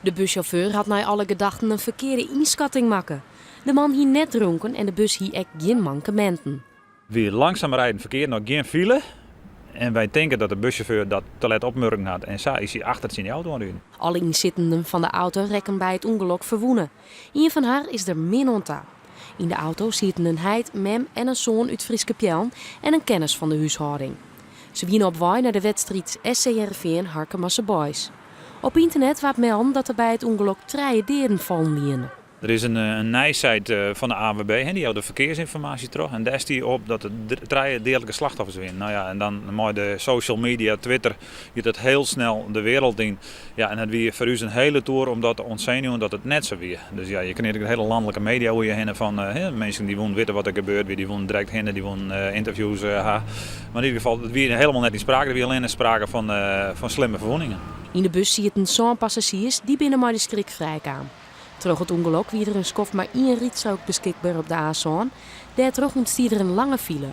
De buschauffeur had naar alle gedachten een verkeerde inschatting maken. De man hier net dronken en de bus hier echt geen mankementen. Wie langzaam rijden verkeer, nog geen file. En wij denken dat de buschauffeur dat te let opmerken had. En zo is hij achter zijn auto aan het rijden. Alle inzittenden van de auto rekken bij het ongeluk verwoenen. Een van haar is er min onta. In de auto zitten een heid, mem en een zoon uit Frieske Pjeln en een kennis van de huishouding. Ze wienen op waai naar de wedstrijd SC Heerenveen Harkemasse Boys. Op internet wordt melden dat er bij het ongeluk 3 dieren vallen liegen. Er is een nijsite van de ANWB, die houdt de verkeersinformatie terug. En daar staat op dat er 3 dierlijke slachtoffers zijn. Nou ja, en dan met de social media, Twitter, gaat het heel snel de wereld in. Ja, en het weer voor u een hele tour om dat te ontzien dat het net zo weer. Dus ja, je krijgt de hele landelijke media hoe je heen van mensen die willen weten wat er gebeurt, die willen direct heen, die willen interviews hebben. Maar in ieder geval, het weer helemaal net niet sprake. Er weer alleen sprake van slimme verwondingen. In de bus zitten zo'n passagiers die binnen maar de schrik vrijkwamen. Terug het ongeluk wie er een skof maar 1 rietstrook beschikbaar op de A1. Daardoor ontstiet er een lange file.